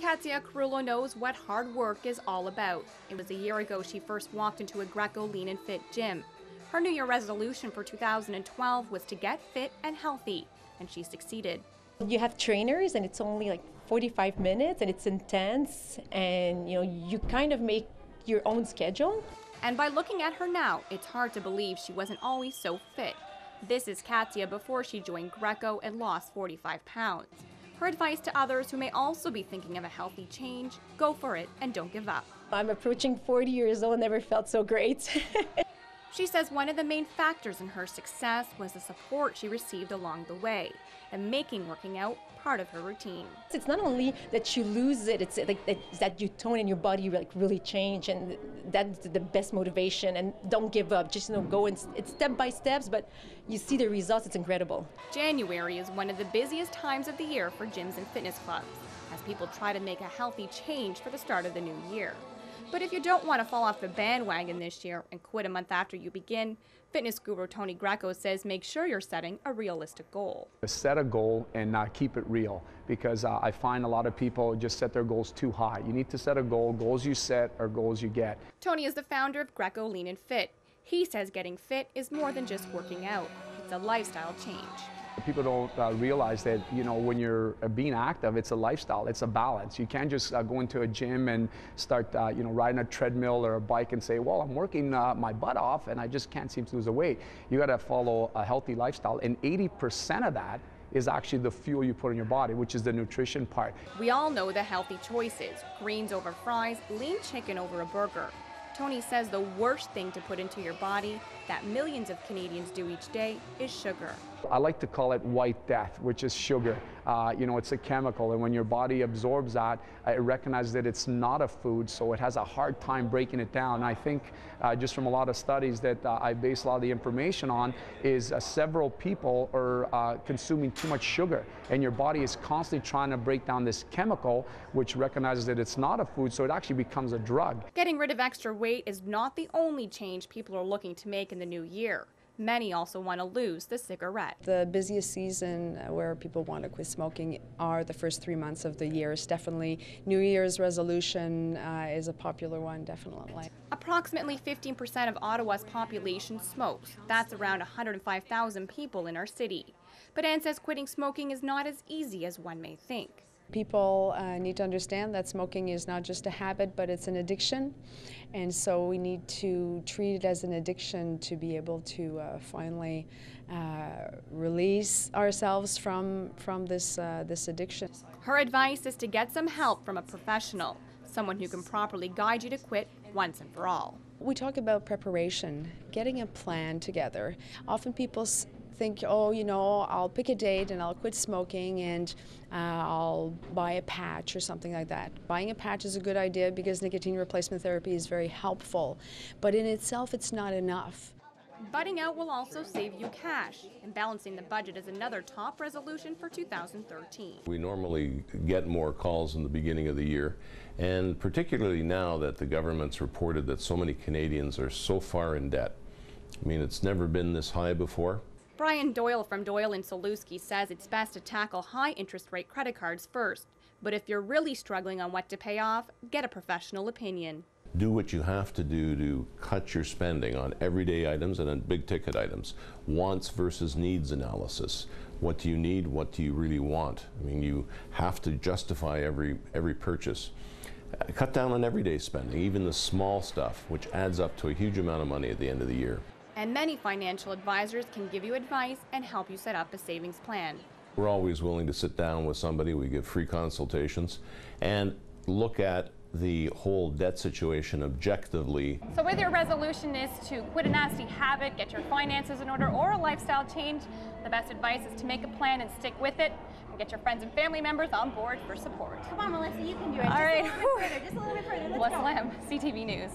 Katia Carullo knows what hard work is all about. It was a year ago she first walked into a Greco Lean and Fit gym. Her New Year resolution for 2012 was to get fit and healthy, and she succeeded. You have trainers and it's only like 45 minutes and it's intense, and you kind of make your own schedule. And by looking at her now, it's hard to believe she wasn't always so fit. This is Katia before she joined Greco and lost 45 pounds. Her advice to others who may also be thinking of a healthy change: go for it and don't give up. I'm approaching 40 years old, never felt so great. She says one of the main factors in her success was the support she received along the way and making working out part of her routine. It's not only that you lose it, it's that you tone in your body really change, and that's the best motivation. And don't give up, just go, and it's step by steps, but you see the results. It's incredible. January is one of the busiest times of the year for gyms and fitness clubs as people try to make a healthy change for the start of the new year. But if you don't want to fall off the bandwagon this year and quit a month after you begin, fitness guru Tony Greco says make sure you're setting a realistic goal. Set a goal and keep it real, because I find a lot of people just set their goals too high. You need to set a goal. Goals you set are goals you get. Tony is the founder of Greco Lean and Fit. He says getting fit is more than just working out. It's a lifestyle change. People don't realize that, when you're being active, it's a lifestyle, it's a balance. You can't just go into a gym and start, riding a treadmill or a bike and say, well, I'm working my butt off and I just can't seem to lose the weight. You got to follow a healthy lifestyle, and 80% of that is actually the fuel you put in your body, which is the nutrition part. We all know the healthy choices: greens over fries, lean chicken over a burger. Tony says the worst thing to put into your body, that millions of Canadians do each day, is sugar. I like to call it white death, which is sugar. It's a chemical, and when your body absorbs that, it recognizes that it's not a food, so it has a hard time breaking it down. And I think just from a lot of studies that I base a lot of the information on is several people are consuming too much sugar, and your body is constantly trying to break down this chemical, which recognizes that it's not a food, so it actually becomes a drug. Getting rid of extra weight is not the only change people are looking to make in the new year. Many also want to lose the cigarette. The busiest season where people want to quit smoking are the first 3 months of the year. It's definitely New Year's resolution is a popular one, definitely. Approximately 15% of Ottawa's population smokes. That's around 105,000 people in our city. But Anne says quitting smoking is not as easy as one may think. People need to understand that smoking is not just a habit, but it's an addiction. And so we need to treat it as an addiction to be able to finally release ourselves from this addiction. Her advice is to get some help from a professional, someone who can properly guide you to quit once and for all. We talk about preparation, getting a plan together. Often people think, I'll pick a date and I'll quit smoking and I'll buy a patch or something like that. Buying a patch is a good idea because nicotine replacement therapy is very helpful, but in itself it's not enough. Budding out will also save you cash, and balancing the budget is another top resolution for 2013. We normally get more calls in the beginning of the year, and particularly now that the government's reported that so many Canadians are so far in debt. I mean, it's never been this high before. Brian Doyle from Doyle & Soluski says it's best to tackle high interest rate credit cards first. But if you're really struggling on what to pay off, get a professional opinion. Do what you have to do to cut your spending on everyday items and on big ticket items. Wants versus needs analysis. What do you need? What do you really want? I mean, you have to justify every purchase. Cut down on everyday spending, even the small stuff, which adds up to a huge amount of money at the end of the year. And many financial advisors can give you advice and help you set up a savings plan. We're always willing to sit down with somebody. We give free consultations and look at the whole debt situation objectively. So whether your resolution is to quit a nasty habit, get your finances in order, or a lifestyle change, the best advice is to make a plan and stick with it, and get your friends and family members on board for support. Come on, Melissa, you can do it. All right. Just a little bit further. Let's go. Slam, CTV News.